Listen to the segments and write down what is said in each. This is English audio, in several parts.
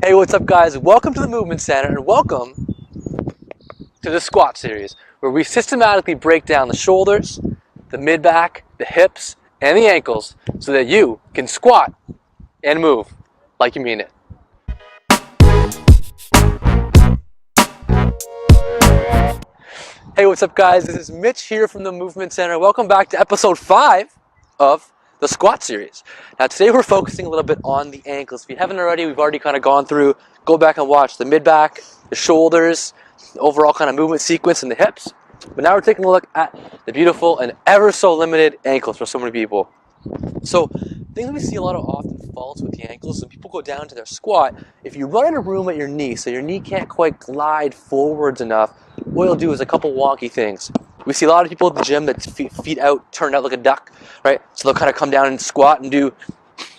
Hey, what's up guys? Welcome to the Movement Center and welcome to the squat series where we systematically break down the shoulders, the mid-back, the hips, and the ankles so that you can squat and move like you mean it. Hey, what's up guys? This is Mitch here from the Movement Center. Welcome back to episode 5 of the squat series. Now today we're focusing a little bit on the ankles. If you haven't already, we've already kind of gone through, go back and watch the mid-back, the shoulders, the overall kind of movement sequence in the hips. But now we're taking a look at the beautiful and ever so limited ankles for so many people. So things we see a lot of often faults with the ankles, and people go down to their squat. If you run in a room at your knee, so your knee can't quite glide forwards enough, what you'll do is a couple wonky things. We see a lot of people at the gym that feet out, turned out like a duck, right? So they'll kind of come down and squat and do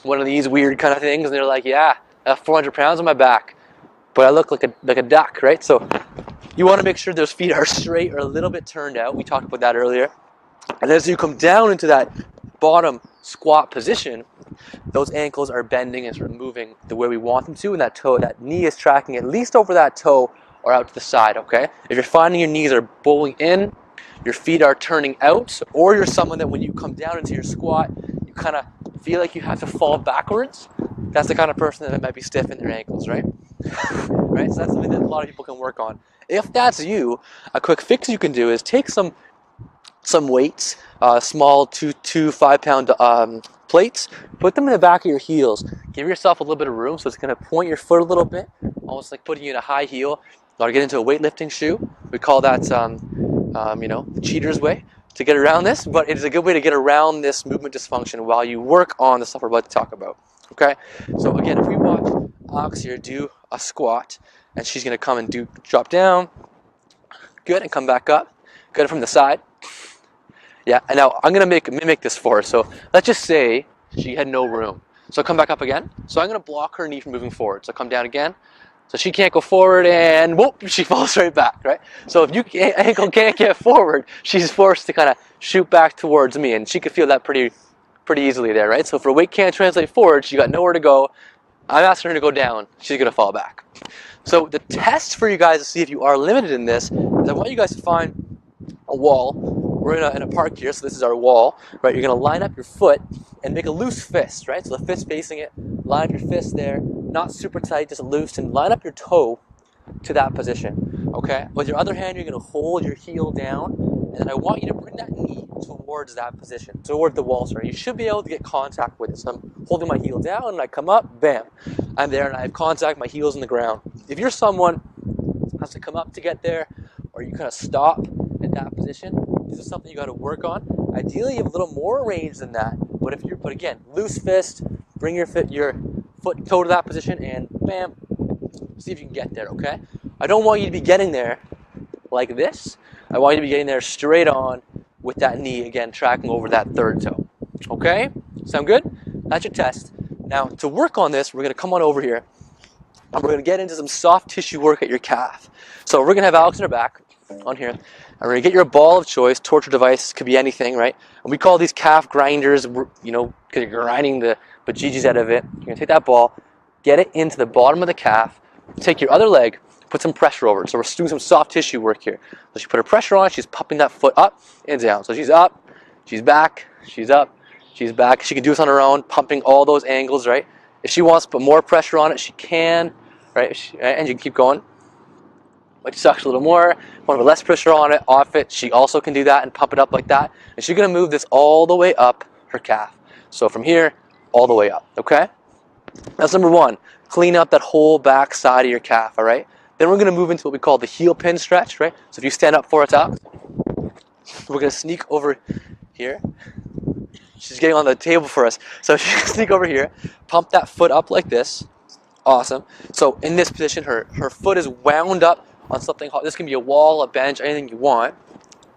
one of these weird kind of things, and they're like, yeah, I have 400 pounds on my back, but I look like a duck, right? So you want to make sure those feet are straight or a little bit turned out. We talked about that earlier. And as you come down into that bottom squat position, those ankles are bending and sort of moving the way we want them to, and that knee is tracking at least over that toe or out to the side, okay? If you're finding your knees are bowling in, your feet are turning out, or you're someone that when you come down into your squat, you kind of feel like you have to fall backwards, that's the kind of person that might be stiff in their ankles, right? Right? So that's something that a lot of people can work on. If that's you, a quick fix you can do is take some weights, small 2 5-pound plates, put them in the back of your heels. Give yourself a little bit of room, so it's going to point your foot a little bit, almost like putting you in a high heel. You want to get into a weightlifting shoe. We call that the cheater's way to get around this, but it is a good way to get around this movement dysfunction while you work on the stuff we're about to talk about. Okay, so again, if we watch Alex here do a squat, and she's going to come and drop down, good, and come back up, good from the side. Yeah, and now I'm going to mimic this for her. So let's just say she had no room. So come back up again. So I'm going to block her knee from moving forward. So come down again. So she can't go forward, and whoop, she falls right back, right? So if your ankle can't get forward, she's forced to kind of shoot back towards me, and she could feel that pretty easily there, right? So if her weight can't translate forward, she got nowhere to go. I'm asking her to go down. She's going to fall back. So the test for you guys to see if you are limited in this is I want you guys to find a wall. We're in a park here, so this is our wall, right? You're going to line up your foot and make a loose fist, right? So the fist facing it, line up your fist there, not super tight, just loose, and line up your toe to that position, okay? With your other hand, you're going to hold your heel down, and then I want you to bring that knee towards that position, toward the wall, sorry. You should be able to get contact with it. So I'm holding my heel down, and I come up, bam. I'm there, and I have contact, my heel's in the ground. If you're someone who has to come up to get there, or you kind of stop at that position, this is something you got to work on. Ideally, you have a little more range than that. But again, loose fist, bring your foot toe to that position, and bam, see if you can get there, okay? I don't want you to be getting there like this. I want you to be getting there straight on with that knee, again, tracking over that third toe, okay? Sound good? That's your test. Now, to work on this, we're going to come on over here, and we're going to get into some soft tissue work at your calf. So we're going to have Alex in her back on here, and we're going to get your ball of choice. Torture device could be anything, right? And we call these calf grinders, because you're grinding the bejeebies out of it. You're going to take that ball, get it into the bottom of the calf, take your other leg, put some pressure over it. So we're doing some soft tissue work here. So she put her pressure on it, she's popping that foot up and down. So she's up, she's back, she's up, she's back. She can do this on her own, pumping all those angles, right? If she wants to put more pressure on it, she can, right? And you can keep going. But sucks a little more, want to put less pressure on it, off it. She also can do that and pump it up like that. And she's going to move this all the way up her calf. So from here, all the way up, okay? That's number one. Clean up that whole back side of your calf, all right? Then we're going to move into what we call the heel pin stretch, right? So if you stand up for it out, we're going to sneak over here. She's getting on the table for us. So she's going to sneak over here, pump that foot up like this. Awesome. So in this position, her foot is wound up on something hot. This can be a wall, a bench, anything you want.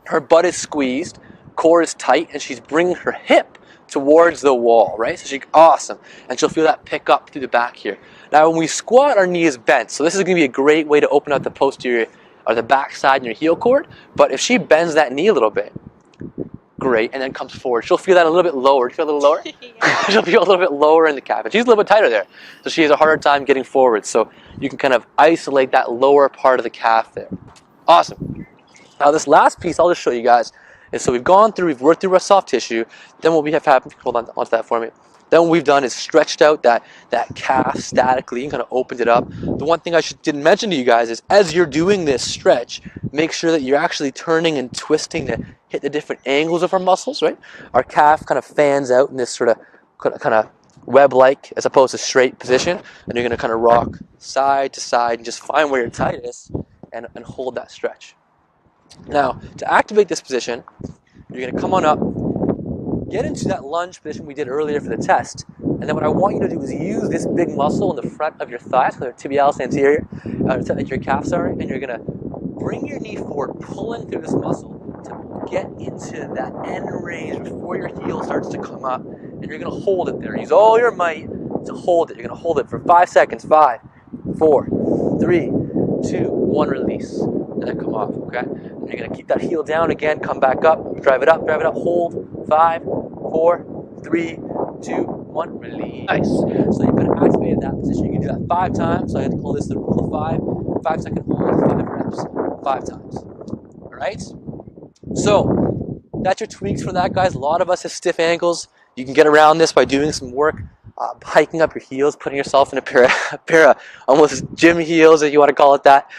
Her butt is squeezed, core is tight, and she's bringing her hip towards the wall, right? So awesome. And she'll feel that pick up through the back here. Now when we squat, our knee is bent. So this is going to be a great way to open up the posterior or the back side in your heel cord. But if she bends that knee a little bit, Great. And then comes forward. She'll feel that a little bit lower. Do you feel a little lower? Yeah. She'll feel a little bit lower in the calf. And she's a little bit tighter there. So she has a harder time getting forward. So you can kind of isolate that lower part of the calf there. Awesome. Now this last piece I'll just show you guys is, so we've worked through our soft tissue. Then what we have happened, hold on onto that for me. Then what we've done is stretched out that calf statically and kind of opened it up. The one thing I didn't mention to you guys is, as you're doing this stretch, make sure that you're actually turning and twisting to hit the different angles of our muscles, right? Our calf kind of fans out in this sort of kind of web-like as opposed to straight position. And you're going to kind of rock side to side and just find where you're tightest and hold that stretch. Now, to activate this position, you're going to come on up, get into that lunge position we did earlier for the test, and then what I want you to do is use this big muscle in the front of your thighs, or tibialis anterior, your calf, and you're going to bring your knee forward, pulling through this muscle to get into that end range before your heel starts to come up, and you're going to hold it there. Use all your might to hold it. You're going to hold it for 5 seconds. 5, 4, 3, 2, 1, release. And then come off, okay? And you're going to keep that heel down again, come back up, drive it up, hold, 5, 4, 3, 2, 1, release. Nice. So you've kind of activated that position. You can do that 5 times. So I have to call this the rule of 5. 5 second hold, 5 reps, 5 times. All right? So that's your tweaks for that, guys. A lot of us have stiff ankles. You can get around this by doing some work. Hiking up your heels, putting yourself in a pair of almost gym heels, if you want to call it that.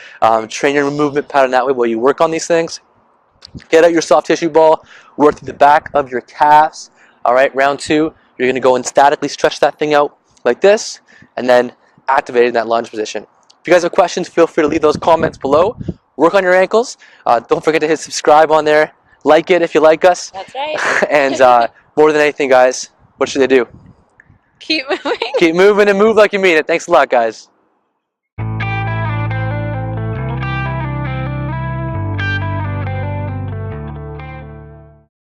Train your movement pattern that way while you work on these things. Get out your soft tissue ball, work through the back of your calves. All right, round 2, you're going to go and statically stretch that thing out like this, and then activate it in that lunge position. If you guys have questions, feel free to leave those comments below. Work on your ankles. Don't forget to hit subscribe on there. Like it if you like us. That's right. And more than anything, guys, what should they do? Keep moving. Keep moving and move like you mean it. Thanks a lot, guys.